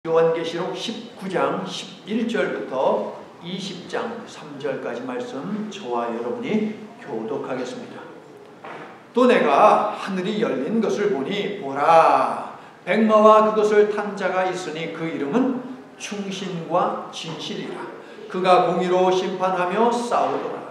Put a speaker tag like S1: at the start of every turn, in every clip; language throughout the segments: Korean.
S1: 요한계시록 19장 11절부터 20장 3절까지 말씀 저와 여러분이 교독하겠습니다. 또 내가 하늘이 열린 것을 보니 보라, 백마와 그것을 탄 자가 있으니 그 이름은 충신과 진실이라. 그가 공의로 심판하며 싸우더라.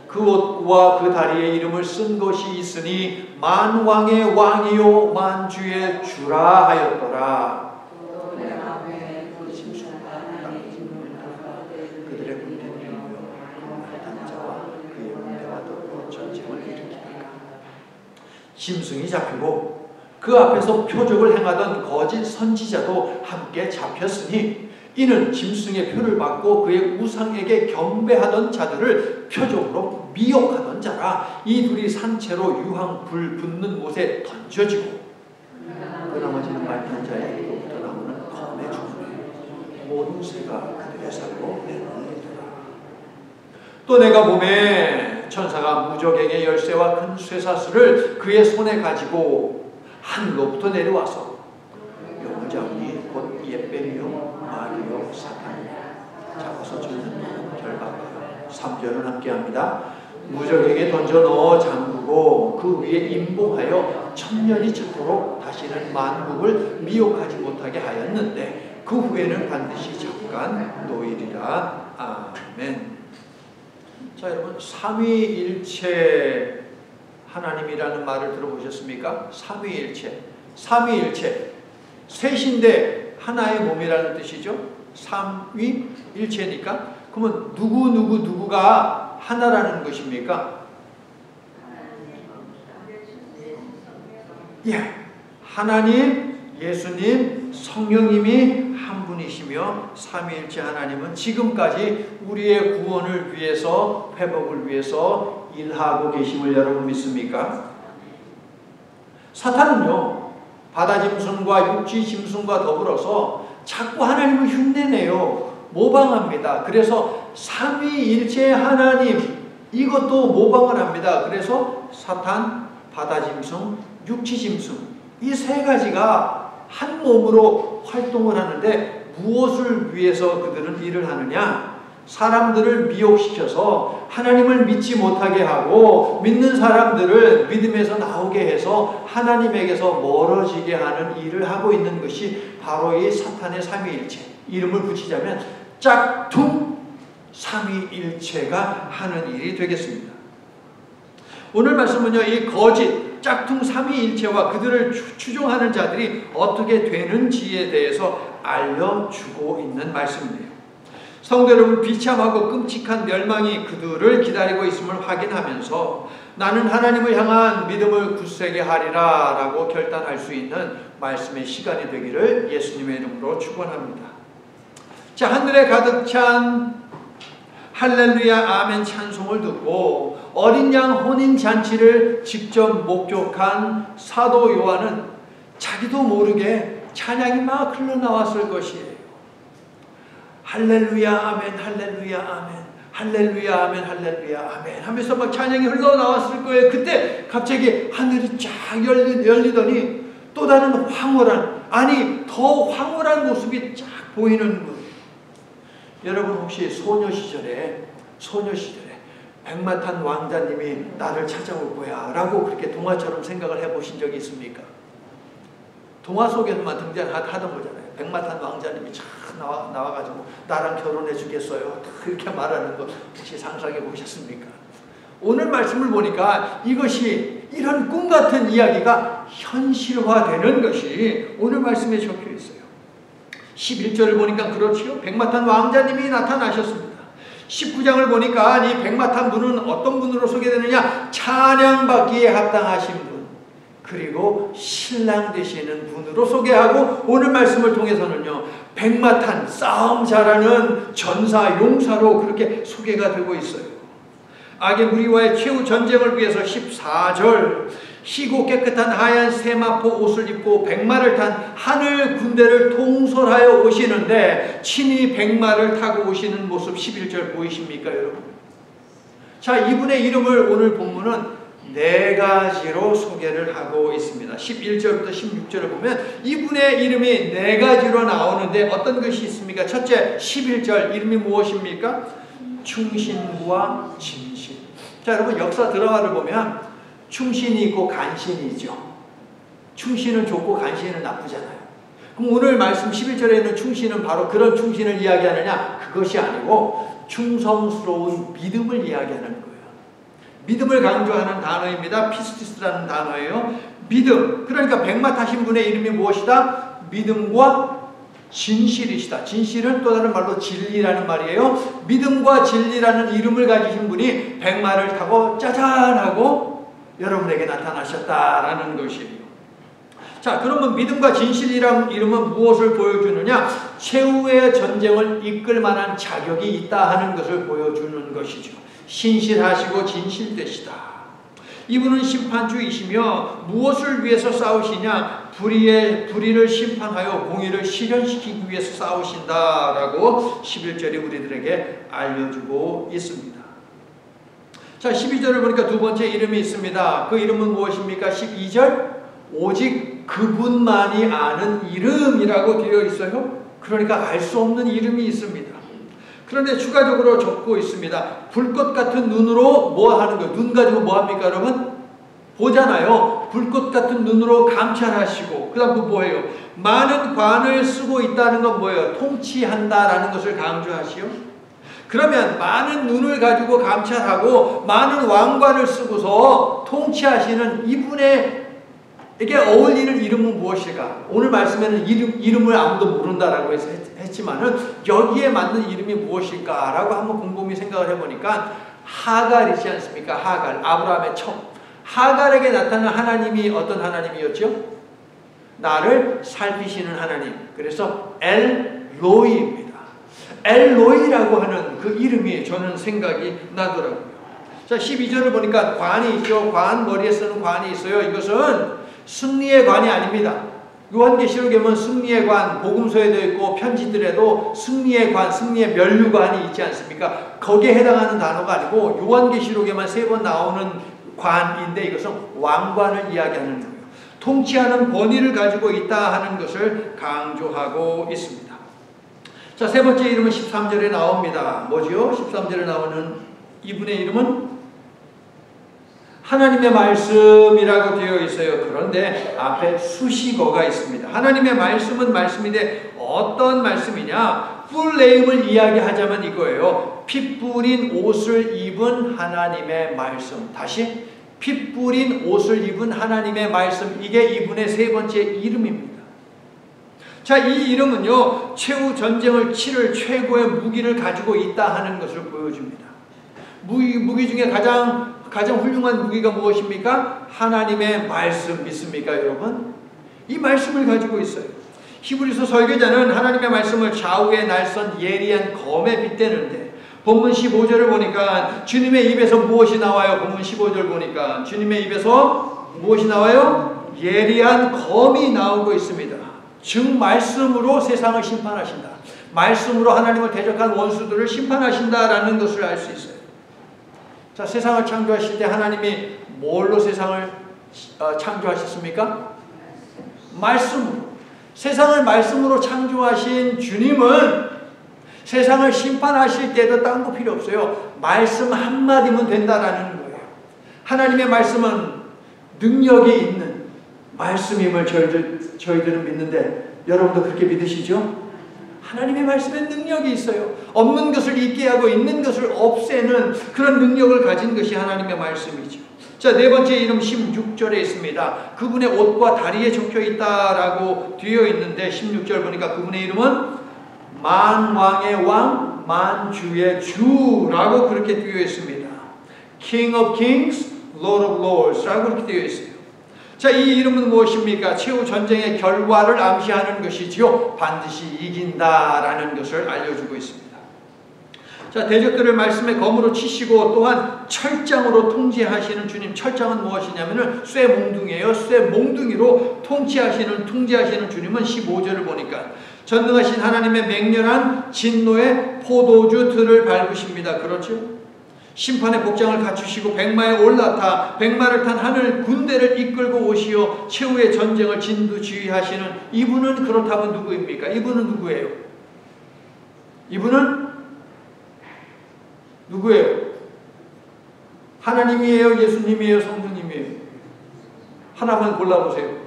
S1: 그 옷과 그 다리에 이름을 쓴 것이 있으니 만왕의 왕이요 만주의 주라 하였더라. 그들의 군대는 단자와 그의 군대와 더불어 전쟁을 일으키니까 짐승이 잡히고 그 앞에서 표적을 행하던 거짓 선지자도 함께 잡혔으니 이는 짐승의 표를 받고 그의 우상에게 경배하던 자들을 표적으로 미혹하던 자라. 이 둘이 산채로 유황 불 붙는 못에 던져지고 그 나머지는 말탄 자의 입으로부터 나오는 검의 주문에 모든 새가 그들의 살로 내놓으리더라. 또 내가 봄에 천사가 무적행의 열쇠와 큰 쇠사슬을 그의 손에 가지고 하늘로부터 내려와서 용자니 곧 옛뱀이요 마귀요 사탄 잡아서 쫓는 결박하여 3절을 함께합니다. 무적에게 던져 넣어 잠그고 그 위에 임봉하여 천년이 찼도록 다시는 만국을 미혹하지 못하게 하였는데 그 후에는 반드시 잠깐 노일이라. 아멘. 자, 여러분, 삼위일체 하나님이라는 말을 들어보셨습니까? 삼위일체. 삼위일체. 셋인데 하나의 몸이라는 뜻이죠. 삼위일체니까. 그러면 누구가 하나라는 것입니까? 예, 하나님, 예수님, 성령님이 한 분이시며 삼위일체 하나님은 지금까지 우리의 구원을 위해서, 회복을 위해서 일하고 계심을 여러분 믿습니까? 사탄은요, 바다 짐승과 육지 짐승과 더불어서 자꾸 하나님을 흉내내요. 모방합니다. 그래서 삼위일체 하나님, 이것도 모방을 합니다. 그래서 사탄, 바다 짐승, 육지 짐승, 이 세 가지가 한 몸으로 활동을 하는데 무엇을 위해서 그들은 일을 하느냐? 사람들을 미혹시켜서 하나님을 믿지 못하게 하고 믿는 사람들을 믿음에서 나오게 해서 하나님에게서 멀어지게 하는 일을 하고 있는 것이 바로 이 사탄의 삼위일체. 이름을 붙이자면 짝퉁 삼위일체가 하는 일이 되겠습니다. 오늘 말씀은요, 이 거짓 짝퉁 삼위일체와 그들을 추종하는 자들이 어떻게 되는지에 대해서 알려주고 있는 말씀이에요. 성도 여러분, 비참하고 끔찍한 멸망이 그들을 기다리고 있음을 확인하면서 나는 하나님을 향한 믿음을 굳세게 하리라 라고 결단할 수 있는 말씀의 시간이 되기를 예수님의 이름으로 축원합니다. 자, 하늘에 가득 찬 할렐루야 아멘 찬송을 듣고 어린 양 혼인잔치를 직접 목격한 사도 요한은 자기도 모르게 찬양이 막 흘러나왔을 것이에요. 할렐루야 아멘 할렐루야 아멘 할렐루야 아멘 할렐루야 아멘 하면서 막 찬양이 흘러나왔을 거예요. 그때 갑자기 하늘이 쫙 열리더니 또 다른 황홀한, 아니 더 황홀한 모습이 쫙 보이는 거예요. 여러분, 혹시 소녀 시절에 백마탄 왕자님이 나를 찾아올 거야 라고 그렇게 동화처럼 생각을 해보신 적이 있습니까? 동화 속에서만 등장하던 거잖아요. 백마탄 왕자님이 쫙 나와가지고 나랑 결혼해 주겠어요 그렇게 말하는 거 혹시 상상해 보셨습니까? 오늘 말씀을 보니까 이것이, 이런 꿈 같은 이야기가 현실화되는 것이 오늘 말씀에 적혀 있어요. 11절을 보니까 그렇지요. 백마탄 왕자님이 나타나셨습니다. 19장을 보니까 이 백마탄 분은 어떤 분으로 소개되느냐? 찬양받기에 합당하신 분, 그리고 신랑 되시는 분으로 소개하고, 오늘 말씀을 통해서는요, 백마탄, 싸움 잘하는 전사, 용사로 그렇게 소개가 되고 있어요. 악의 무리와의 최후 전쟁을 위해서 14절, 희고 깨끗한 하얀 세마포 옷을 입고 백마를 탄 하늘 군대를 통솔하여 오시는데 친히 백마를 타고 오시는 모습 11절 보이십니까, 여러분? 자, 이분의 이름을 오늘 본문은 네 가지로 소개를 하고 있습니다. 11절부터 16절을 보면 이분의 이름이 네 가지로 나오는데 어떤 것이 있습니까? 첫째, 11절 이름이 무엇입니까? 충신과 진실. 자, 여러분 역사 드라마를 보면 충신이 있고 간신이 있죠. 충신은 좋고 간신은 나쁘잖아요. 그럼 오늘 말씀 11절에 있는 충신은 바로 그런 충신을 이야기하느냐? 그것이 아니고 충성스러운 믿음을 이야기하는 거예요. 믿음을 강조하는 단어입니다. 피스티스라는 단어예요. 믿음. 그러니까 백마 타신 분의 이름이 무엇이다? 믿음과 진실이시다. 진실은 또 다른 말로 진리라는 말이에요. 믿음과 진리라는 이름을 가지신 분이 백마를 타고 짜잔 하고 여러분에게 나타나셨다라는 것이에요. 자, 그러면 믿음과 진실이라는 이름은 무엇을 보여주느냐? 최후의 전쟁을 이끌 만한 자격이 있다 하는 것을 보여주는 것이죠. 신실하시고 진실되시다. 이분은 심판주이시며 무엇을 위해서 싸우시냐? 불의를 심판하여 공의를 실현시키기 위해서 싸우신다라고 11절이 우리들에게 알려주고 있습니다. 자, 12절을 보니까 두 번째 이름이 있습니다. 그 이름은 무엇입니까? 12절 오직 그분만이 아는 이름이라고 되어 있어요. 그러니까 알 수 없는 이름이 있습니다. 그런데 추가적으로 적고 있습니다. 불꽃 같은 눈으로 뭐 하는 거예요? 눈 가지고 뭐 합니까, 여러분? 보잖아요. 불꽃 같은 눈으로 감찰하시고, 그 다음 또 뭐예요? 많은 관을 쓰고 있다는 건 뭐예요? 통치한다라는 것을 강조하시오. 그러면 많은 눈을 가지고 감찰하고 많은 왕관을 쓰고서 통치하시는 이분에게 어울리는 이름은 무엇일까? 오늘 말씀에는 이름을 아무도 모른다라고 했지만은 여기에 맞는 이름이 무엇일까라고 한번 곰곰이 생각을 해보니까 하갈이지 않습니까? 하갈, 아브라함의 첩. 하갈에게 나타난 하나님이 어떤 하나님이었죠? 나를 살피시는 하나님. 그래서 엘로이입니다. 엘로이라고 하는 그 이름이 저는 생각이 나더라고요. 자, 12절을 보니까 관이 있죠. 관, 머리에 쓰는 관이 있어요. 이것은 승리의 관이 아닙니다. 요한계시록에 보면 승리의 관, 복음서에 되어 있고 편지들에도 승리의 관, 승리의 면류관이 있지 않습니까? 거기에 해당하는 단어가 아니고 요한계시록에만 3번 나오는 관인데 이것은 왕관을 이야기하는 거예요. 통치하는 권위를 가지고 있다 하는 것을 강조하고 있습니다. 자, 세 번째 이름은 13절에 나옵니다. 뭐지요? 13절에 나오는 이분의 이름은 하나님의 말씀이라고 되어 있어요. 그런데 앞에 수식어가 있습니다. 하나님의 말씀은 말씀인데 어떤 말씀이냐? 풀네임을 이야기하자면 이거예요. 피 뿌린 옷을 입은 하나님의 말씀. 다시 피 뿌린 옷을 입은 하나님의 말씀. 이게 이분의 세 번째 이름입니다. 자, 이 이름은요, 최후 전쟁을 치를 최고의 무기를 가지고 있다 하는 것을 보여줍니다. 무기 중에 가장 훌륭한 무기가 무엇입니까? 하나님의 말씀 믿습니까, 여러분? 이 말씀을 가지고 있어요. 히브리서 설교자는 하나님의 말씀을 좌우의 날선 예리한 검에 빗대는데 본문 15절을 보니까 주님의 입에서 무엇이 나와요? 본문 15절 보니까 주님의 입에서 무엇이 나와요? 예리한 검이 나오고 있습니다. 즉 말씀으로 세상을 심판하신다. 말씀으로 하나님을 대적한 원수들을 심판하신다라는 것을 알 수 있어요. 자, 세상을 창조하실 때 하나님이 뭘로 세상을 창조하셨습니까? 말씀으로. 세상을 말씀으로 창조하신 주님은 세상을 심판하실 때도 딴 거 필요 없어요. 말씀 한마디면 된다라는 거예요. 하나님의 말씀은 능력이 있는 말씀임을 저희들은 믿는데 여러분도 그렇게 믿으시죠? 하나님의 말씀에 능력이 있어요. 없는 것을 있게 하고 있는 것을 없애는 그런 능력을 가진 것이 하나님의 말씀이죠. 자, 네 번째 이름 16절에 있습니다. 그분의 옷과 다리에 적혀 있다라고 되어 있는데 16절 보니까 그분의 이름은 만왕의 왕, 만주의 주라고 그렇게 되어 있습니다. King of Kings, Lord of Lords 라고 그렇게 되어 있어요. 자, 이 이름은 무엇입니까? 최후 전쟁의 결과를 암시하는 것이지요. 반드시 이긴다라는 것을 알려주고 있습니다. 자, 대적들을 말씀의 검으로 치시고 또한 철장으로 통제하시는 주님. 철장은 무엇이냐면은 쇠몽둥이에요. 쇠몽둥이로 통제하시는 주님은 15절을 보니까 전능하신 하나님의 맹렬한 진노의 포도주 틀을 밟으십니다. 그렇죠? 심판의 복장을 갖추시고 백마에 올라타 백마를 탄 하늘 군대를 이끌고 오시어 최후의 전쟁을 진두지휘하시는 이분은 그렇다면 누구입니까? 이분은 누구예요? 이분은 누구예요? 하나님이에요? 예수님이에요? 성령님이에요? 하나만 골라보세요.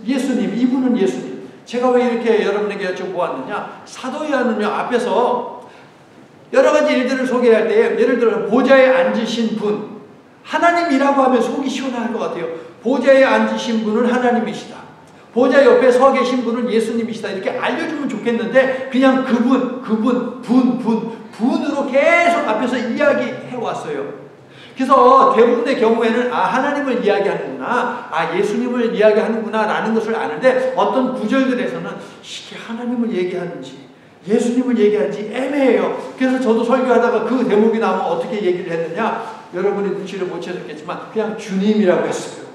S1: 예수님. 이분은 예수님. 제가 왜 이렇게 여러분에게 여쭤보았느냐? 사도 요한은요, 앞에서 여러 가지 일들을 소개할 때, 예를 들어 보좌에 앉으신 분, 하나님이라고 하면 속이 시원할 것 같아요. 보좌에 앉으신 분은 하나님이시다. 보좌 옆에 서 계신 분은 예수님이시다. 이렇게 알려주면 좋겠는데 그냥 분으로 계속 앞에서 이야기해 왔어요. 그래서 대부분의 경우에는 하나님을 이야기하는구나, 예수님을 이야기하는구나 라는 것을 아는데, 어떤 구절들에서는 이게 하나님을 얘기하는지 예수님을 얘기하는지 애매해요. 그래서 저도 설교하다가 그 대목이 나오면 어떻게 얘기를 했느냐, 여러분이 눈치를 못 채셨겠지만 그냥 주님이라고 했어요.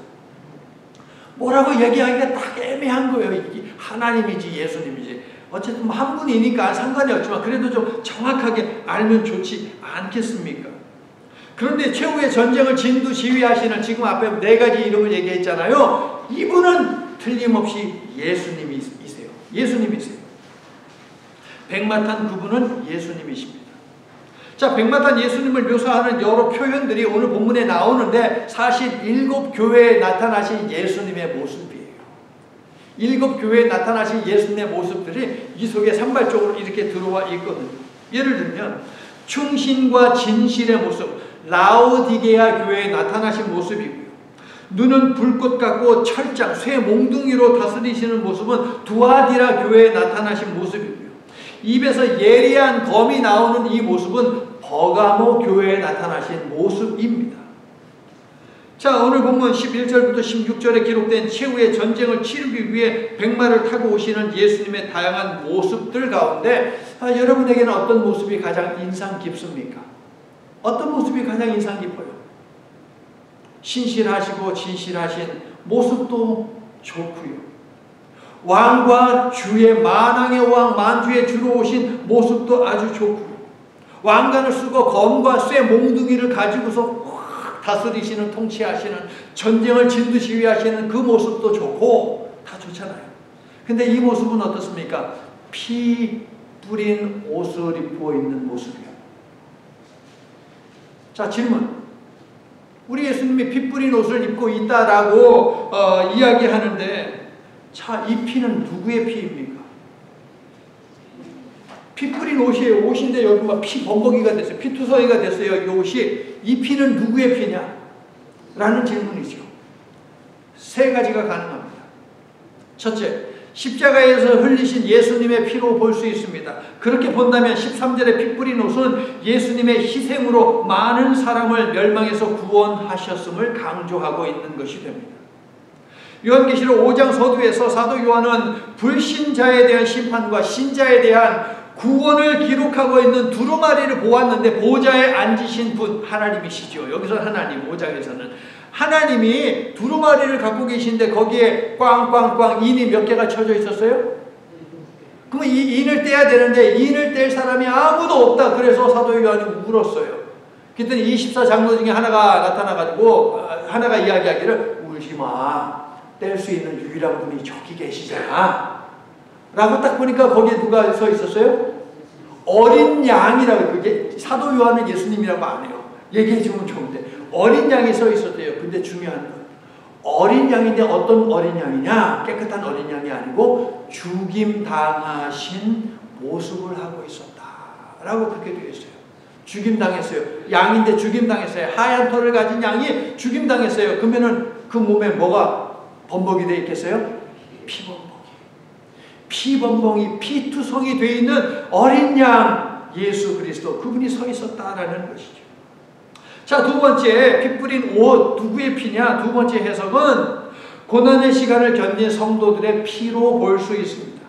S1: 뭐라고 얘기하기가 딱 애매한 거예요. 이게 하나님이지 예수님이지. 어쨌든 한 분이니까 상관이 없지만 그래도 좀 정확하게 알면 좋지 않겠습니까? 그런데 최후의 전쟁을 진두지휘하시는, 지금 앞에 4가지 이름을 얘기했잖아요. 이분은 틀림없이 예수님이세요. 예수님이세요. 백마 탄 그분은 예수님이십니다. 자, 백마 탄 예수님을 묘사하는 여러 표현들이 오늘 본문에 나오는데, 사실 7교회에 나타나신 예수님의 모습이에요. 7교회에 나타나신 예수님의 모습들이 이 속에 산발적으로 이렇게 들어와 있거든요. 예를 들면 충신과 진실의 모습, 라오디게아 교회에 나타나신 모습이고요. 눈은 불꽃 같고 철장, 쇠 몽둥이로 다스리시는 모습은 두아디라 교회에 나타나신 모습이고요. 입에서 예리한 검이 나오는 이 모습은 버가모 교회에 나타나신 모습입니다. 자, 오늘 본문 11절부터 16절에 기록된 최후의 전쟁을 치르기 위해 백마를 타고 오시는 예수님의 다양한 모습들 가운데 여러분에게는 어떤 모습이 가장 인상 깊습니까? 어떤 모습이 가장 인상 깊어요? 신실하시고 진실하신 모습도 좋고요. 왕과 주의, 만왕의 왕 만주의 주로 오신 모습도 아주 좋고요. 왕관을 쓰고 검과 쇠 몽둥이를 가지고서 다스리시는, 통치하시는, 전쟁을 진두지휘하시는 그 모습도 좋고 다 좋잖아요. 근데 이 모습은 어떻습니까? 피 뿌린 옷을 입고 있는 모습이요. 자, 질문. 우리 예수님이 피 뿌린 옷을 입고 있다라고 이야기하는데, 자, 이 피는 누구의 피입니까? 피 뿌린 옷이에요. 옷인데 여기 막 피 범벅이가 됐어요. 피투성이가 됐어요. 이 옷이. 이 피는 누구의 피냐? 라는 질문이죠. 3가지가 가능합니다. 첫째, 십자가에서 흘리신 예수님의 피로 볼 수 있습니다. 그렇게 본다면 13절에 피 뿌린 옷은 예수님의 희생으로 많은 사람을 멸망에서 구원하셨음을 강조하고 있는 것이 됩니다. 요한계시록 5장 서두에서 사도 요한은 불신자에 대한 심판과 신자에 대한 구원을 기록하고 있는 두루마리를 보았는데, 보좌에 앉으신 분 하나님이시죠. 여기서 하나님, 5장에서는 하나님이 두루마리를 갖고 계신데 거기에 꽝꽝꽝 인이 몇 개가 쳐져 있었어요? 그러면 이 인을 떼야 되는데 인을 뗄 사람이 아무도 없다. 그래서 사도 요한이 울었어요. 그랬더니 24장로 중에 하나가 나타나가지고 하나가 이야기하기를, 울지마, 뗄 수 있는 유일한 분이 저기 계시잖아 라고 딱 보니까 거기에 누가 서 있었어요? 어린 양이라고. 그게 사도 요한은 예수님이라고 안 해요. 얘기해 주면 좋은데 어린 양이 서 있었대요. 근데 중요한 건 어린 양인데 어떤 어린 양이냐? 깨끗한 어린 양이 아니고 죽임당하신 모습을 하고 있었다 라고 그렇게 되어 있어요. 죽임당했어요. 양인데 죽임당했어요. 하얀 털을 가진 양이 죽임당했어요. 그러면은 그 몸에 뭐가 범벅이 되어 있겠어요? 피범벅이. 피범벅이, 피투성이 되어 있는 어린 양 예수 그리스도, 그분이 서 있었다라는 것이죠. 자, 2번째, 피 뿌린 옷 누구의 피냐? 2번째 해석은 고난의 시간을 견딘 성도들의 피로 볼 수 있습니다.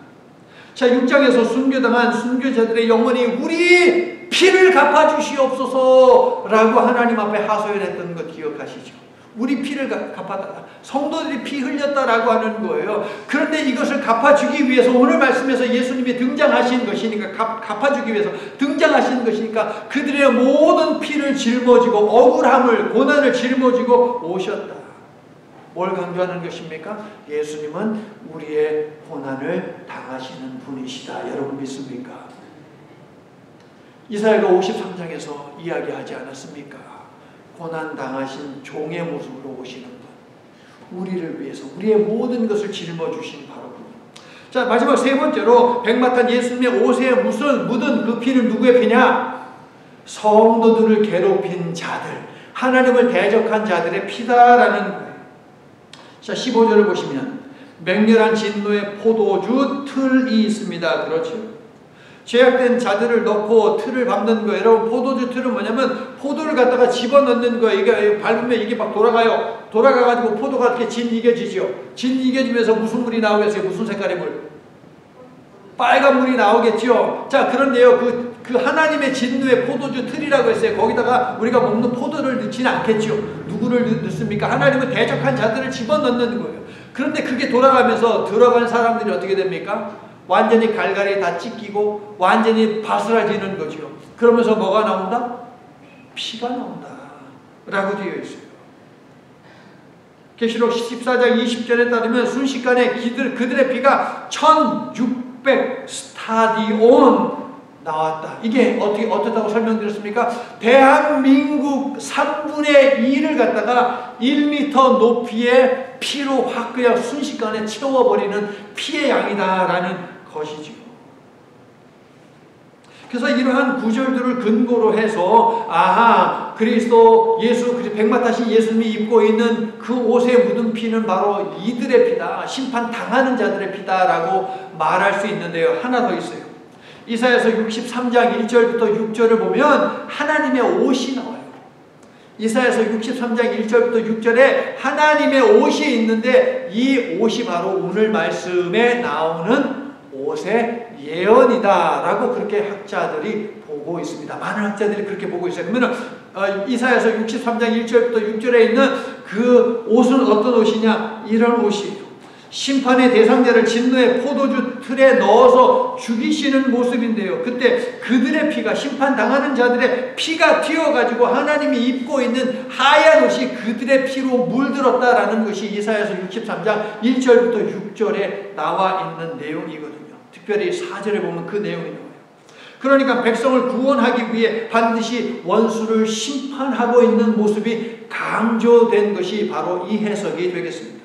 S1: 자, 6장에서 순교당한 순교자들의 영혼이 우리 피를 갚아주시옵소서 라고 하나님 앞에 하소연했던 것 기억하시죠? 우리 피를 갚아달라. 성도들이 피 흘렸다라고 하는 거예요. 그런데 이것을 갚아주기 위해서 오늘 말씀에서 예수님이 등장하신 것이니까 갚아주기 위해서 등장하신 것이니까 그들의 모든 피를 짊어지고 억울함을 고난을 짊어지고 오셨다. 뭘 강조하는 것입니까? 예수님은 우리의 고난을 당하시는 분이시다. 여러분 믿습니까? 이사야가 53장에서 이야기하지 않았습니까? 고난 당하신 종의 모습으로 오시는 분, 우리를 위해서 우리의 모든 것을 짊어주신 바로 분. 자, 마지막 세 번째로 백마탄 예수님의 옷에 묻은 그 피는 누구의 피냐? 성도들을 괴롭힌 자들, 하나님을 대적한 자들의 피다라는 거예요. 자, 15절을 보시면 맹렬한 진노의 포도주 틀이 있습니다. 그렇죠? 죄악된 자들을 넣고 틀을 밟는 거예요. 여러분, 포도주 틀은 뭐냐면 포도를 갖다가 집어넣는 거예요. 이게 밟으면 이게 막 돌아가요. 돌아가가지고 포도가 이렇게 진이겨지죠. 진이겨지면서 무슨 물이 나오겠어요? 무슨 색깔의 물? 빨간 물이 나오겠죠. 자, 그런데요, 그 하나님의 진노의 포도주 틀이라고 했어요. 거기다가 우리가 먹는 포도를 넣지는 않겠죠. 누구를 넣습니까? 하나님을 대적한 자들을 집어넣는 거예요. 그런데 그게 돌아가면서 들어간 사람들이 어떻게 됩니까? 완전히 갈갈이 다 찢기고 완전히 바스라지는 거죠. 그러면서 뭐가 나온다? 피가 나온다 라고 되어 있어요. 계시록 14장 20절에 따르면 순식간에 그들의 피가 1600 스타디온 나왔다. 이게 어떻다고 설명드렸습니까? 대한민국 3분의 2를 갖다가 1m 높이의 피로 확 그냥 순식간에 채워버리는 피의 양이다라는 것이지요. 그래서 이러한 구절들을 근거로 해서 그리스도 예수 백마타신 예수님이 입고 있는 그 옷에 묻은 피는 바로 이들의 피다, 심판당하는 자들의 피다라고 말할 수 있는데요. 하나 더 있어요. 이사야서 63장 1절부터 6절을 보면 하나님의 옷이 나와요. 이사야서 63장 1절부터 6절에 하나님의 옷이 있는데 이 옷이 바로 오늘 말씀에 나오는 옷의 예언이다라고 그렇게 학자들이 보고 있습니다. 많은 학자들이 그렇게 보고 있어요. 그러면 이사야서 63장 1절부터 6절에 있는 그 옷은 어떤 옷이냐? 이런 옷이에요. 심판의 대상자를 진노의 포도주 틀에 넣어서 죽이시는 모습인데요. 그때 그들의 피가, 심판당하는 자들의 피가 튀어가지고 하나님이 입고 있는 하얀 옷이 그들의 피로 물들었다라는 것이 이사야서 63장 1절부터 6절에 나와 있는 내용이거든요. 특별히 4절에 보면 그 내용이 나와요. 그러니까 백성을 구원하기 위해 반드시 원수를 심판하고 있는 모습이 강조된 것이 바로 이 해석이 되겠습니다.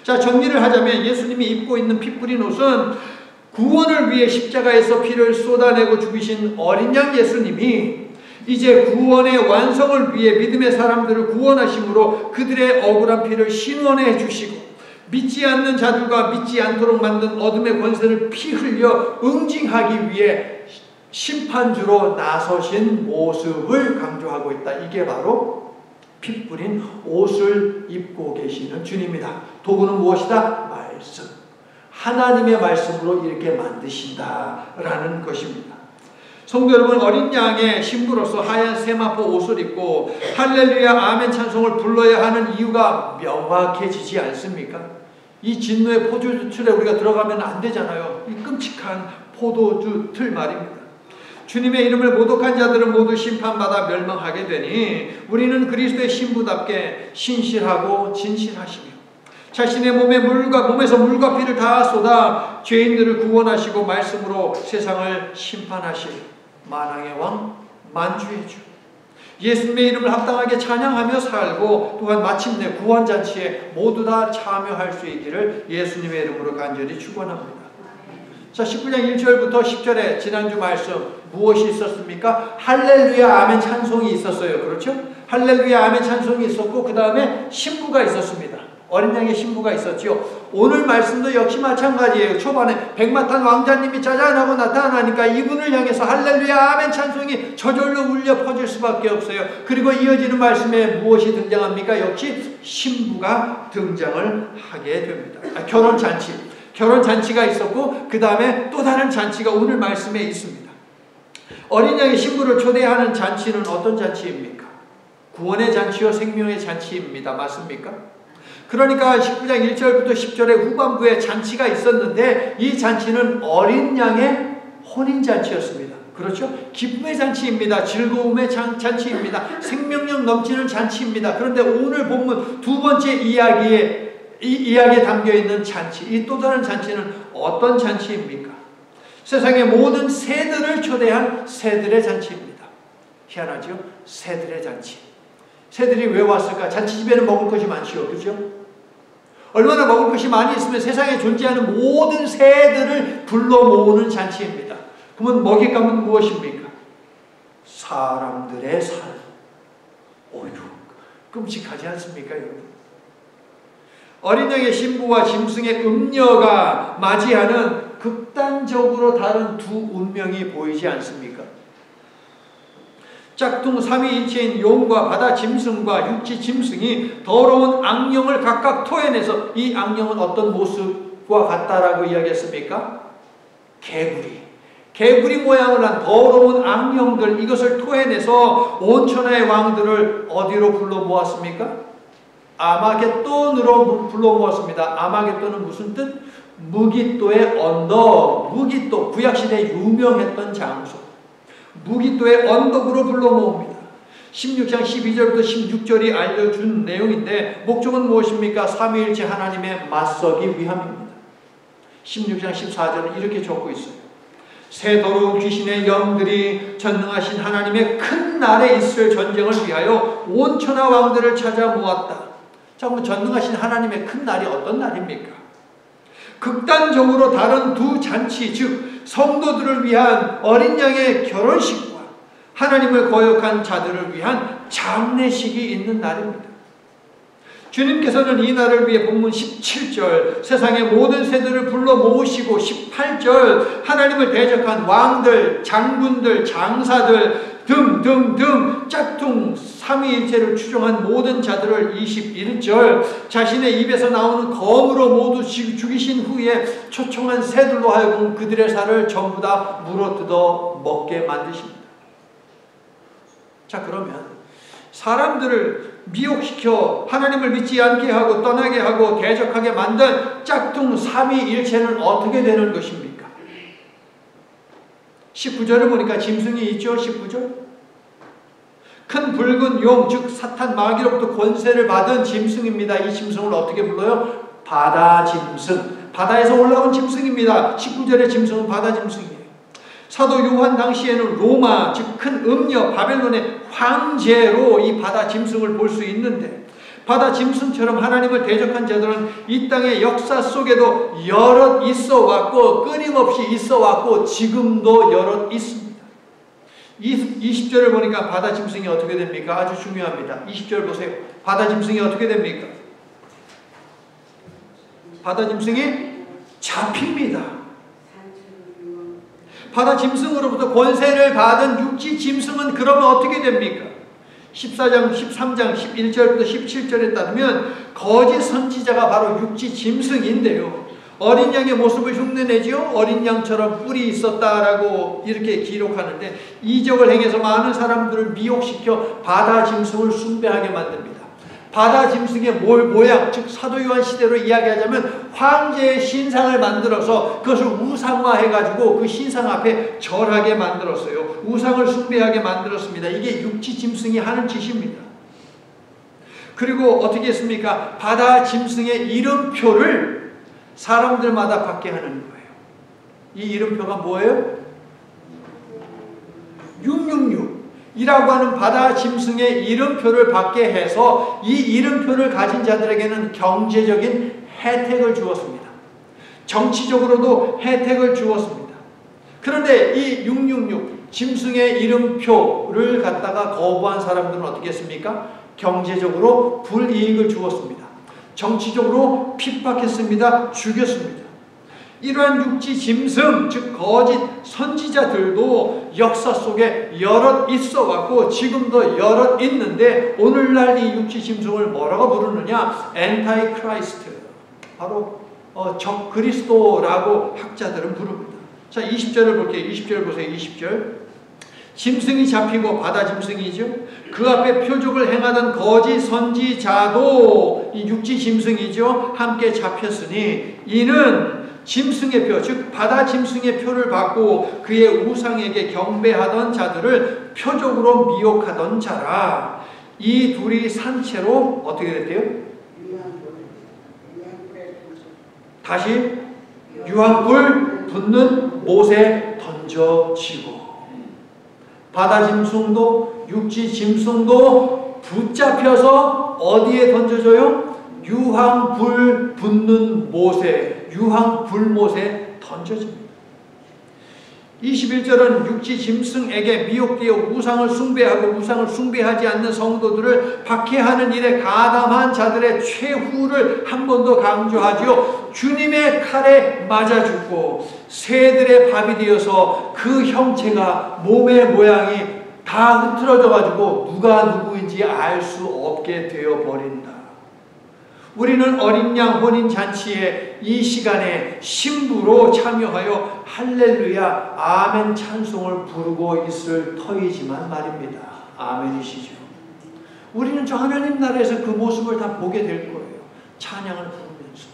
S1: 자, 정리를 하자면 예수님이 입고 있는 피 뿌린 옷은 구원을 위해 십자가에서 피를 쏟아내고 죽이신 어린 양 예수님이 이제 구원의 완성을 위해 믿음의 사람들을 구원하심으로 그들의 억울한 피를 신원해 주시고 믿지 않는 자들과 믿지 않도록 만든 어둠의 권세를 피 흘려 응징하기 위해 심판주로 나서신 모습을 강조하고 있다. 이게 바로 피 뿌린 옷을 입고 계시는 주님이다. 도구는 무엇이다? 말씀. 하나님의 말씀으로 이렇게 만드신다라는 것입니다. 성도 여러분, 어린 양의 신부로서 하얀 세마포 옷을 입고 할렐루야 아멘 찬송을 불러야 하는 이유가 명확해지지 않습니까? 이 진노의 포도주 틀에 우리가 들어가면 안 되잖아요. 이 끔찍한 포도주 틀 말입니다. 주님의 이름을 모독한 자들은 모두 심판받아 멸망하게 되니 우리는 그리스도의 신부답게 신실하고 진실하시며 자신의 몸에서 물과 피를 다 쏟아 죄인들을 구원하시고 말씀으로 세상을 심판하실 만왕의 왕 만주의 주 예수님의 이름을 합당하게 찬양하며 살고 또한 마침내 구원잔치에 모두 다 참여할 수 있기를 예수님의 이름으로 간절히 축원합니다. 자, 19장 1절부터 10절에 지난주 말씀 무엇이 있었습니까? 할렐루야 아멘 찬송이 있었어요. 그렇죠? 할렐루야 아멘 찬송이 있었고 그 다음에 신부가 있었습니다. 어린 양의 신부가 있었죠. 오늘 말씀도 역시 마찬가지예요. 초반에 백마탄 왕자님이 짜잔하고 나타나니까 이분을 향해서 할렐루야 아멘 찬송이 저절로 울려 퍼질 수밖에 없어요. 그리고 이어지는 말씀에 무엇이 등장합니까? 역시 신부가 등장을 하게 됩니다. 결혼잔치가 있었고 그 다음에 또 다른 잔치가 오늘 말씀에 있습니다. 어린 양의 신부를 초대하는 잔치는 어떤 잔치입니까? 구원의 잔치요 생명의 잔치입니다. 맞습니까? 그러니까 19장 1절부터 10절의 후반부에 잔치가 있었는데 이 잔치는 어린 양의 혼인잔치였습니다. 그렇죠? 기쁨의 잔치입니다. 즐거움의 잔치입니다. 생명력 넘치는 잔치입니다. 그런데 오늘 본문 두 번째 이야기에 담겨있는 잔치, 이 또 다른 잔치는 어떤 잔치입니까? 세상의 모든 새들을 초대한 새들의 잔치입니다. 희한하죠? 새들의 잔치. 새들이 왜 왔을까? 잔치집에는 먹을 것이 많지요. 그죠? 얼마나 먹을 것이 많이 있으면 세상에 존재하는 모든 새들을 불러 모으는 잔치입니다. 그러면 먹잇감은 무엇입니까? 사람들의 살. 어휴, 끔찍하지 않습니까, 여러분? 어린 양의 신부와 짐승의 음녀가 맞이하는 극단적으로 다른 두 운명이 보이지 않습니까? 짝퉁 삼위일체인 용과 바다 짐승과 육지 짐승이 더러운 악령을 각각 토해내서 이 악령은 어떤 모습과 같다라고 이야기했습니까? 개구리 모양을 한 더러운 악령들, 이것을 토해내서 온 천하의 왕들을 어디로 불러 모았습니까? 아마겟돈으로 불러 모았습니다. 아마겟돈은 무슨 뜻? 무깃도의 언덕. 무깃도, 구약시대에 유명했던 장소. 무깃도의 언덕으로 불러 모읍니다. 16장 12절부터 16절이 알려준 내용인데 목적은 무엇입니까? 삼위일체 하나님의 맞서기 위함입니다. 16장 14절은 이렇게 적고 있어요. 새 더러운 귀신의 영들이 전능하신 하나님의 큰 날에 있을 전쟁을 위하여 온 천하 왕들을 찾아 모았다. 자, 그럼 전능하신 하나님의 큰 날이 어떤 날입니까? 극단적으로 다른 두 잔치, 즉 성도들을 위한 어린 양의 결혼식과 하나님을 거역한 자들을 위한 장례식이 있는 날입니다. 주님께서는 이 날을 위해 본문 17절 세상의 모든 새들을 불러 모으시고 18절 하나님을 대적한 왕들, 장군들, 장사들 등등등 짝퉁 삼위일체를 추종한 모든 자들을 21절 자신의 입에서 나오는 검으로 모두 죽이신 후에 초청한 새들로 하여금 그들의 살을 전부 다 물어뜯어 먹게 만드십니다. 자, 그러면 사람들을 미혹시켜 하나님을 믿지 않게 하고 떠나게 하고 대적하게 만든 짝퉁 삼위일체는 어떻게 되는 것입니까? 19절을 보니까 짐승이 있죠. 19절 큰 붉은 용, 즉 사탄 마귀로부터 권세를 받은 짐승입니다. 이 짐승을 어떻게 불러요? 바다 짐승. 바다에서 올라온 짐승입니다. 19절의 짐승은 바다 짐승이에요. 사도 요한 당시에는 로마, 즉 큰 음녀 바벨론의 황제로 이 바다 짐승을 볼 수 있는데 바다 짐승처럼 하나님을 대적한 자들은 이 땅의 역사 속에도 여럿 있어 왔고 끊임없이 있어 왔고 지금도 여럿 있습니다. 20절을 보니까 바다 짐승이 어떻게 됩니까? 아주 중요합니다. 20절 보세요. 바다 짐승이 어떻게 됩니까? 바다 짐승이 잡힙니다. 바다 짐승으로부터 권세를 받은 육지 짐승은 그러면 어떻게 됩니까? 14장, 13장, 11절부터 17절에 따르면 거짓 선지자가 바로 육지 짐승인데요. 어린 양의 모습을 흉내내죠. 어린 양처럼 뿔이 있었다라고 이렇게 기록하는데 이적을 행해서 많은 사람들을 미혹시켜 바다 짐승을 숭배하게 만듭니다. 바다 짐승의 모양, 즉 사도 요한 시대로 이야기하자면 황제의 신상을 만들어서 그것을 우상화해가지고 그 신상 앞에 절하게 만들었어요. 우상을 숭배하게 만들었습니다. 이게 육지 짐승이 하는 짓입니다. 그리고 어떻게 했습니까? 바다 짐승의 이름표를 사람들마다 받게 하는 거예요. 이 이름표가 뭐예요? 666 이라고 하는 바다 짐승의 이름표를 받게 해서 이 이름표를 가진 자들에게는 경제적인 혜택을 주었습니다. 정치적으로도 혜택을 주었습니다. 그런데 이 666 짐승의 이름표를 갖다가 거부한 사람들은 어떻게 했습니까? 경제적으로 불이익을 주었습니다. 정치적으로 핍박했습니다. 죽였습니다. 이러한 육지 짐승, 즉 거짓 선지자들도 역사 속에 여럿 있어 왔고 지금도 여럿 있는데 오늘날 이 육지 짐승을 뭐라고 부르느냐? 엔타이 크라이스트, 바로 적 그리스도라고 학자들은 부릅니다. 자, 20절을 볼게요. 20절 보세요. 20절 짐승이 잡히고, 바다 짐승이죠. 그 앞에 표적을 행하던 거짓 선지자도, 이 육지 짐승이죠, 함께 잡혔으니 이는 짐승의 표, 즉 바다 짐승의 표를 받고 그의 우상에게 경배하던 자들을 표적으로 미혹하던 자라. 이 둘이 산채로 어떻게 됐대요? 다시 유황불 붙는 못에 던져지고, 바다 짐승도 육지 짐승도 붙잡혀서 어디에 던져져요? 유황불 붙는 못에, 유황불못에 던져집니다. 21절은 육지 짐승에게 미혹되어 우상을 숭배하고 우상을 숭배하지 않는 성도들을 박해하는 일에 가담한 자들의 최후를 한 번 더 강조하지요. 주님의 칼에 맞아 죽고 새들의 밥이 되어서 그 형체가, 몸의 모양이 다 흐트러져 가지고 누가 누구인지 알 수 없게 되어 버린다. 우리는 어린 양 혼인 잔치에 이 시간에 신부로 참여하여 할렐루야 아멘 찬송을 부르고 있을 터이지만 말입니다. 아멘이시죠. 우리는 저 하나님 나라에서 그 모습을 다 보게 될 거예요. 찬양을 부르면서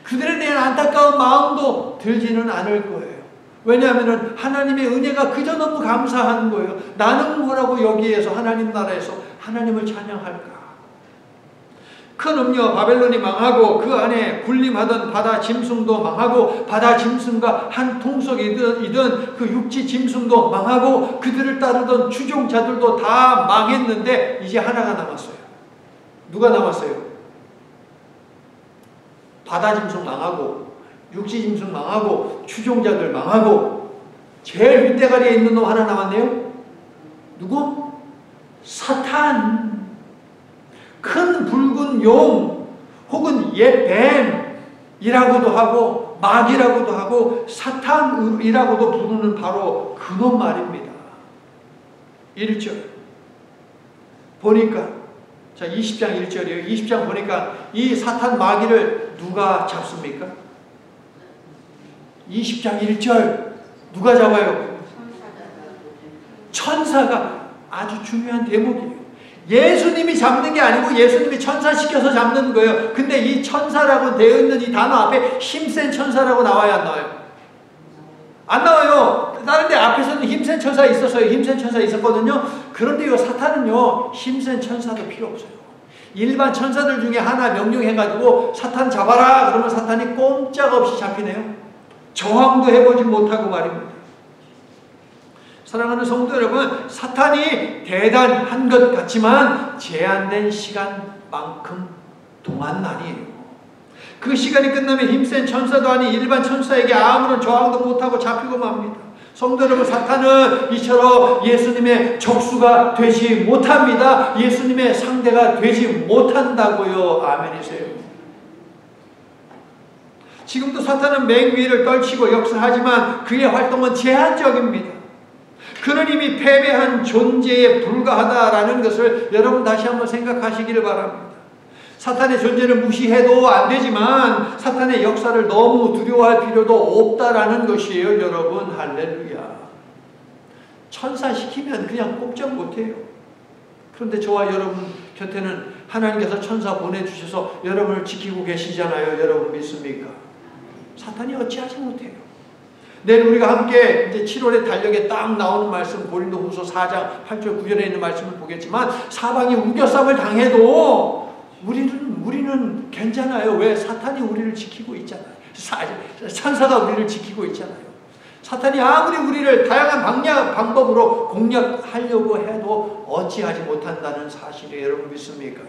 S1: 그들에 대한 안타까운 마음도 들지는 않을 거예요. 왜냐하면 하나님의 은혜가 그저 너무 감사한 거예요. 나는 뭐라고 여기에서 하나님 나라에서 하나님을 찬양할까? 큰 음녀 바벨론이 망하고 그 안에 군림하던 바다 짐승도 망하고, 바다 짐승과 한 통속이든 그 육지 짐승도 망하고 그들을 따르던 추종자들도 다 망했는데 이제 하나가 남았어요. 누가 남았어요? 바다 짐승 망하고 육지 짐승 망하고 추종자들 망하고 제일 윗대가리에 있는 놈 하나 남았네요. 누구? 사탄. 큰 붉은 용 혹은 옛 뱀이라고도 하고 마귀라고도 하고 사탄이라고도 부르는 바로 그놈 말입니다. 1절 보니까, 자 20장 1절이에요. 20장 보니까 이 사탄 마귀를 누가 잡습니까? 20장 1절 누가 잡아요? 천사가. 아주 중요한 대목이에요. 예수님이 잡는 게 아니고 예수님이 천사시켜서 잡는 거예요. 근데 이 천사라고 되어 있는 이 단어 앞에 힘센 천사라고 나와요, 안 나와요? 안 나와요. 다른 데 앞에서는 힘센 천사 있었어요. 힘센 천사 있었거든요. 그런데요, 사탄은요, 힘센 천사도 필요 없어요. 일반 천사들 중에 하나 명령해가지고 사탄 잡아라 그러면 사탄이 꼼짝없이 잡히네요. 저항도 해보지 못하고 말입니다. 사랑하는 성도 여러분, 사탄이 대단한 것 같지만 제한된 시간만큼 동안만이에요. 그 시간이 끝나면 힘센 천사도 아닌 일반 천사에게 아무런 저항도 못하고 잡히고 맙니다. 성도 여러분, 사탄은 이처럼 예수님의 적수가 되지 못합니다. 예수님의 상대가 되지 못한다고요. 아멘이세요. 지금도 사탄은 맹위를 떨치고 역사하지만 그의 활동은 제한적입니다. 그는 이미 패배한 존재에 불과하다라는 것을 여러분 다시 한번 생각하시기를 바랍니다. 사탄의 존재를 무시해도 안 되지만 사탄의 역사를 너무 두려워할 필요도 없다라는 것이에요. 여러분, 할렐루야. 천사 시키면 그냥 꼼짝 못해요. 그런데 저와 여러분 곁에는 하나님께서 천사 보내주셔서 여러분을 지키고 계시잖아요. 여러분 믿습니까? 사탄이 어찌하지 못해요. 내일 우리가 함께 이제 7월의 달력에 딱 나오는 말씀, 고린도후서 4장 8절 9절에 있는 말씀을 보겠지만, 사방이 우겨쌈을 당해도 우리는 괜찮아요. 왜? 사탄이 우리를 지키고 있잖아요. 천사가 우리를 지키고 있잖아요. 사탄이 아무리 우리를 다양한 방법으로 공략하려고 해도 어찌하지 못한다는 사실을 여러분 믿습니까?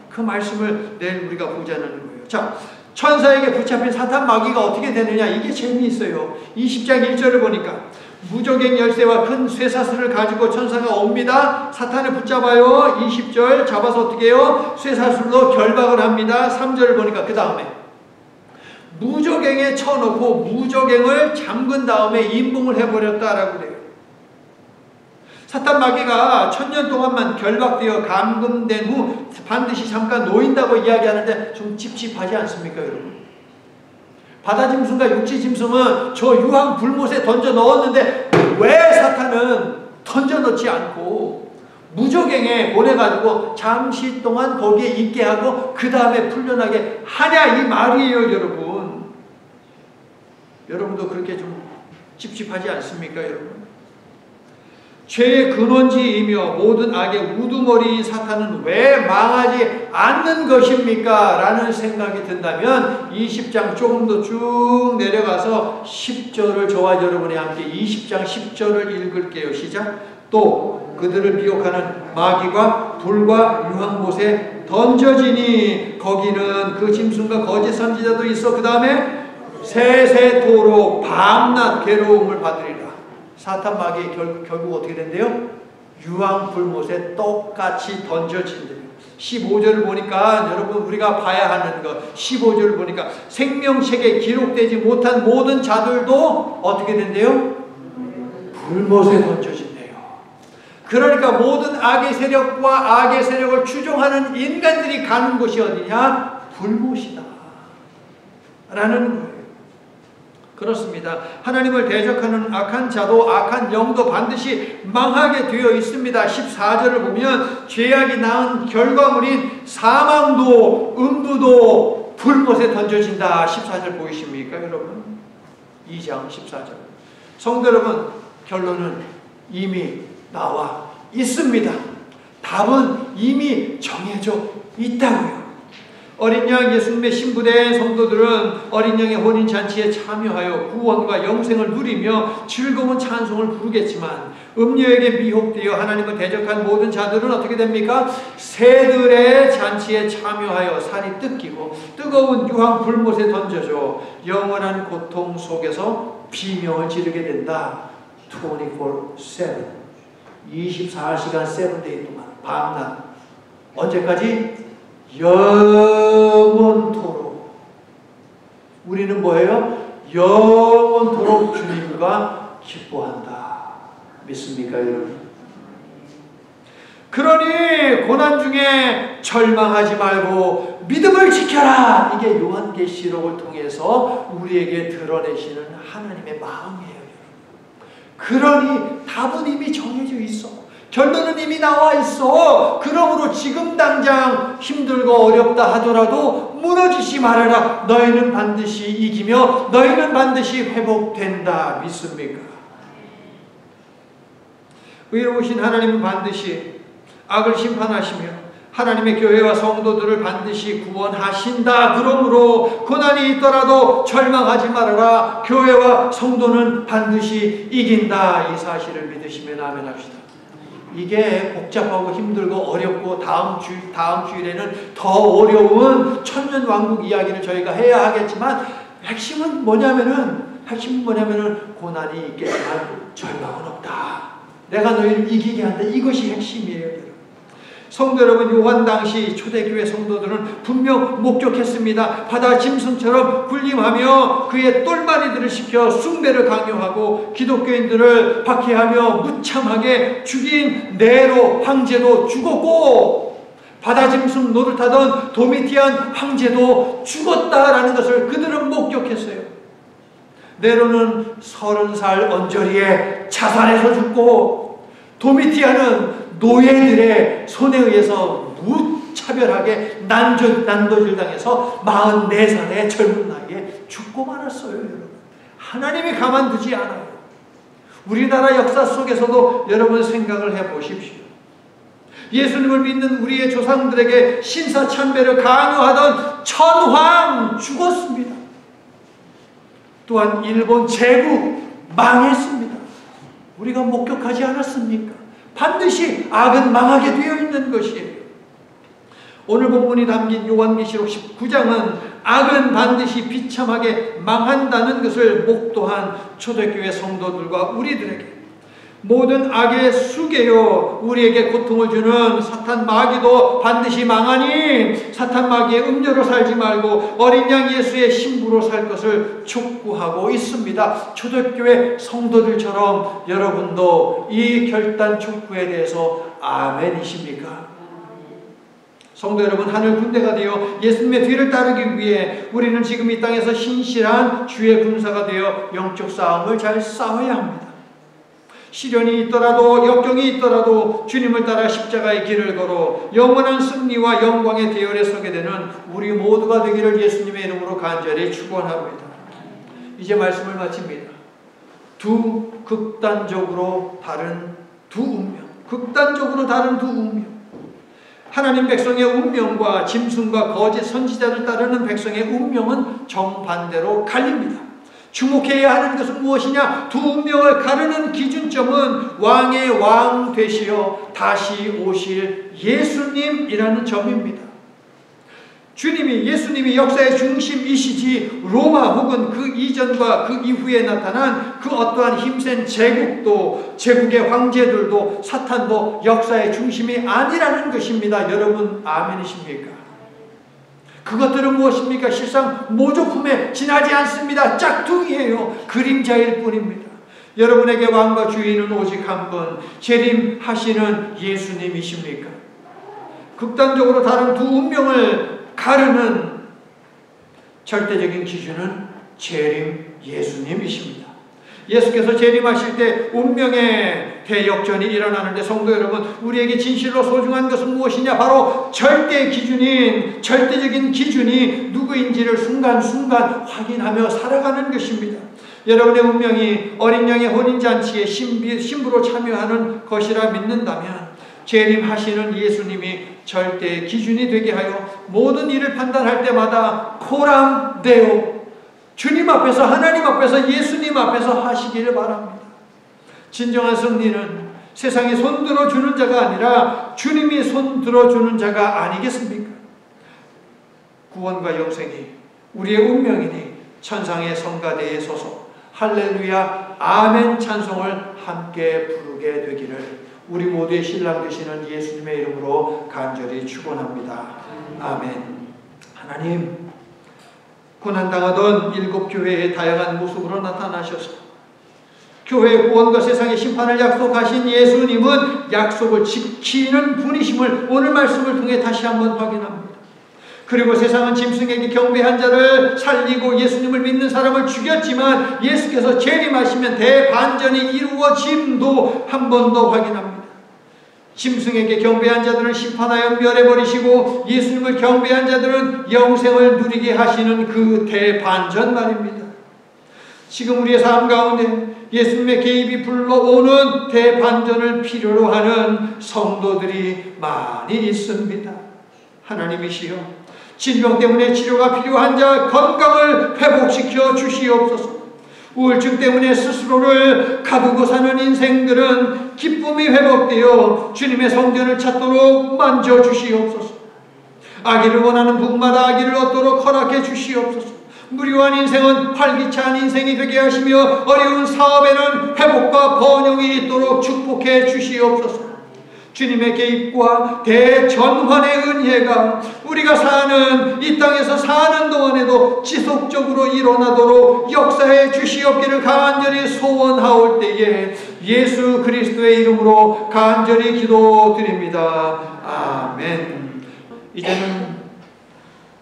S1: 그 말씀을 내일 우리가 보자는 거예요. 자, 천사에게 붙잡힌 사탄 마귀가 어떻게 되느냐, 이게 재미있어요. 20장 1절을 보니까 무저갱 열쇠와 큰 쇠사슬을 가지고 천사가 옵니다. 사탄을 붙잡아요. 20절 잡아서 어떻게 해요? 쇠사슬로 결박을 합니다. 3절을 보니까 그 다음에 무저갱에 쳐놓고 무저갱을 잠근 다음에 임봉을 해버렸다라고 돼요. 사탄 마귀가 1000년 동안만 결박되어 감금된 후 반드시 잠깐 놓인다고 이야기하는데 좀 찝찝하지 않습니까, 여러분? 바다 짐승과 육지 짐승은 저 유황 불못에 던져 넣었는데 왜 사탄은 던져놓지 않고 무적행에 보내가지고 잠시 동안 거기에 있게 하고 그 다음에 풀려나게 하냐 이 말이에요, 여러분. 여러분도 그렇게 좀 찝찝하지 않습니까, 여러분? 죄의 근원지이며 모든 악의 우두머리인 사탄은 왜 망하지 않는 것입니까? 라는 생각이 든다면 20장 조금 더 쭉 내려가서 10절을 저와 여러분이 함께 20장 10절을 읽을게요. 시작. 또 그들을 미혹하는 마귀가 불과 유황못에 던져지니 거기는 그 짐승과 거짓 선지자도 있어 그 다음에 세세토록 밤낮 괴로움을 받으리라. 사탄 마귀 결국 어떻게 된대요? 유황불못에 똑같이 던져진대요. 15절을 보니까 여러분 우리가 봐야 하는 것 15절을 보니까 생명책에 기록되지 못한 모든 자들도 어떻게 된대요? 불못에 던져진대요. 그러니까 모든 악의 세력과 악의 세력을 추종하는 인간들이 가는 곳이 어디냐? 불못이다 라는 거예요. 그렇습니다. 하나님을 대적하는 악한 자도 악한 영도 반드시 망하게 되어 있습니다. 14절을 보면 죄악이 낳은 결과물인 사망도 음부도 불못에 던져진다. 14절 보이십니까 여러분? 2장 14절. 성도 여러분, 결론은 이미 나와 있습니다. 답은 이미 정해져 있다고요. 어린 양 예수님의 신부된 성도들은 어린 양의 혼인잔치에 참여하여 구원과 영생을 누리며 즐거운 찬송을 부르겠지만 음녀에게 미혹되어 하나님을 대적한 모든 자들은 어떻게 됩니까? 새들의 잔치에 참여하여 살이 뜯기고 뜨거운 유황 불못에 던져져 영원한 고통 속에서 비명을 지르게 된다. 24/7 24시간 7데이 동안 밤낮 언제까지? 영원토록. 우리는 뭐예요? 영원토록 주님과 기뻐한다. 믿습니까 여러분? 그러니 고난 중에 절망하지 말고 믿음을 지켜라. 이게 요한계시록을 통해서 우리에게 드러내시는 하나님의 마음이에요. 그러니 답은 이미 정해져 있어. 결론은 이미 나와 있어. 그러므로 지금 당장 힘들고 어렵다 하더라도 무너지지 말아라. 너희는 반드시 이기며 너희는 반드시 회복된다. 믿습니까? 의로우신 하나님은 반드시 악을 심판하시며 하나님의 교회와 성도들을 반드시 구원하신다. 그러므로 고난이 있더라도 절망하지 말아라. 교회와 성도는 반드시 이긴다. 이 사실을 믿으시면 아멘 합시다. 이게 복잡하고 힘들고 어렵고 다음 주일에는 더 어려운 천년왕국 이야기를 저희가 해야 하겠지만 핵심은 뭐냐면은 고난이 있겠지만 절망은 없다. 내가 너희를 이기게 한다. 이것이 핵심이에요. 성도 여러분, 요한 당시 초대교회 성도들은 분명 목격했습니다. 바다 짐승처럼 군림하며 그의 똘마니들을 시켜 숭배를 강요하고 기독교인들을 박해하며 무참하게 죽인 네로 황제도 죽었고 바다 짐승 노릇하던 도미티안 황제도 죽었다라는 것을 그들은 목격했어요. 네로는 30살 언저리에 자살해서 죽고 도미티안은 노예들의 손에 의해서 무차별하게 난도질 당해서 44살의 젊은 나이에 죽고 말았어요. 여러분, 하나님이 가만두지 않아요. 우리나라 역사 속에서도 여러분 생각을 해보십시오. 예수님을 믿는 우리의 조상들에게 신사참배를 강요하던 천황 죽었습니다. 또한 일본 제국 망했습니다. 우리가 목격하지 않았습니까? 반드시 악은 망하게 되어 있는 것이에요. 오늘 본문이 담긴 요한계시록 19장은 악은 반드시 비참하게 망한다는 것을 목도한 초대교회 성도들과 우리들에게 모든 악의 수개요 우리에게 고통을 주는 사탄 마귀도 반드시 망하니 사탄 마귀의 음료로 살지 말고 어린 양 예수의 신부로 살 것을 촉구하고 있습니다. 초대교회 성도들처럼 여러분도 이 결단 촉구에 대해서 아멘이십니까? 성도 여러분, 하늘 군대가 되어 예수님의 뒤를 따르기 위해 우리는 지금 이 땅에서 신실한 주의 군사가 되어 영적 싸움을 잘 싸워야 합니다. 시련이 있더라도 역경이 있더라도 주님을 따라 십자가의 길을 걸어 영원한 승리와 영광의 대열에 서게 되는 우리 모두가 되기를 예수님의 이름으로 간절히 축원합니다. 이제 말씀을 마칩니다. 두 극단적으로 다른 두 운명, 극단적으로 다른 두 운명. 하나님 백성의 운명과 짐승과 거짓 선지자를 따르는 백성의 운명은 정반대로 갈립니다. 주목해야 하는 것은 무엇이냐? 두 운명을 가르는 기준점은 왕의 왕 되시어 다시 오실 예수님이라는 점입니다. 예수님이 역사의 중심이시지 로마 혹은 그 이전과 그 이후에 나타난 그 어떠한 힘센 제국도, 제국의 황제들도, 사탄도 역사의 중심이 아니라는 것입니다. 여러분 아멘이십니까? 그것들은 무엇입니까? 실상 모조품에 지나지 않습니다. 짝퉁이에요. 그림자일 뿐입니다. 여러분에게 왕과 주인은 오직 한 분, 재림하시는 예수님이십니까? 극단적으로 다른 두 운명을 가르는 절대적인 기준은 재림 예수님이십니다. 예수께서 재림하실 때 운명의 대역전이 일어나는데, 성도 여러분, 우리에게 진실로 소중한 것은 무엇이냐? 바로 절대 기준인, 절대적인 기준이 누구인지를 순간순간 확인하며 살아가는 것입니다. 여러분의 운명이 어린 양의 혼인잔치에 신부로 참여하는 것이라 믿는다면 재림하시는 예수님이 절대 기준이 되게 하여 모든 일을 판단할 때마다 코람데오, 주님 앞에서, 하나님 앞에서, 예수님 앞에서 하시기를 바랍니다. 진정한 승리는 세상이 손들어 주는 자가 아니라 주님이 손들어 주는 자가 아니겠습니까? 구원과 영생이 우리의 운명이니 천상의 성가대에 서서 할렐루야 아멘 찬송을 함께 부르게 되기를 우리 모두의 신랑 되시는 예수님의 이름으로 간절히 축원합니다. 아멘. 하나님, 고난당하던 일곱 교회의 다양한 모습으로 나타나셔서 교회의 구원과 세상의 심판을 약속하신 예수님은 약속을 지키는 분이심을 오늘 말씀을 통해 다시 한번 확인합니다. 그리고 세상은 짐승에게 경배한 자를 살리고 예수님을 믿는 사람을 죽였지만 예수께서 재림하시면 대반전이 이루어짐도 한 번 더 확인합니다. 짐승에게 경배한 자들은 심판하여 멸해버리시고 예수님을 경배한 자들은 영생을 누리게 하시는 그 대반전 말입니다. 지금 우리의 삶 가운데 예수님의 개입이 불러오는 대반전을 필요로 하는 성도들이 많이 있습니다. 하나님이시여, 질병 때문에 치료가 필요한 자 건강을 회복시켜 주시옵소서. 우울증 때문에 스스로를 가두고 사는 인생들은 기쁨이 회복되어 주님의 성전을 찾도록 만져주시옵소서. 아기를 원하는 부부마다 아기를 얻도록 허락해 주시옵소서. 무료한 인생은 활기찬 인생이 되게 하시며 어려운 사업에는 회복과 번영이 있도록 축복해 주시옵소서. 주님의 개입과 대전환의 은혜가 우리가 사는 이 땅에서 사는 동안에도 지속적으로 일어나도록 역사해 주시옵기를 간절히 소원하올 때에 예수 그리스도의 이름으로 간절히 기도드립니다. 아멘. 이제는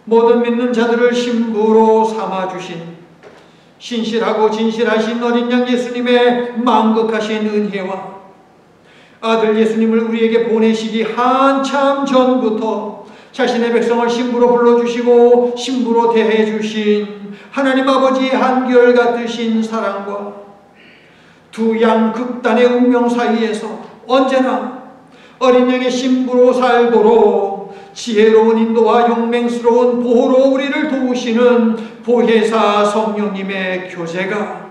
S1: 모든 믿는 자들을 신부로 삼아주신 신실하고 진실하신 어린 양 예수님의 만극하신 은혜와 아들 예수님을 우리에게 보내시기 한참 전부터 자신의 백성을 신부로 불러주시고 신부로 대해주신 하나님 아버지의 한결같으신 사랑과 두 양 극단의 운명 사이에서 언제나 어린 양의 신부로 살도록 지혜로운 인도와 용맹스러운 보호로 우리를 도우시는 보혜사 성령님의 교제가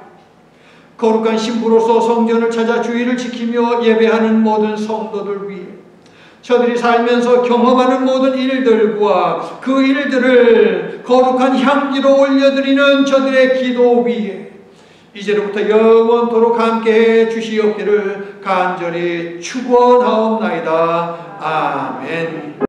S1: 거룩한 신부로서 성전을 찾아 주의를 지키며 예배하는 모든 성도들 위해 저들이 살면서 경험하는 모든 일들과 그 일들을 거룩한 향기로 올려드리는 저들의 기도 위에 이제로부터 영원토록 함께해 주시옵기를 간절히 축원하옵나이다. 아멘.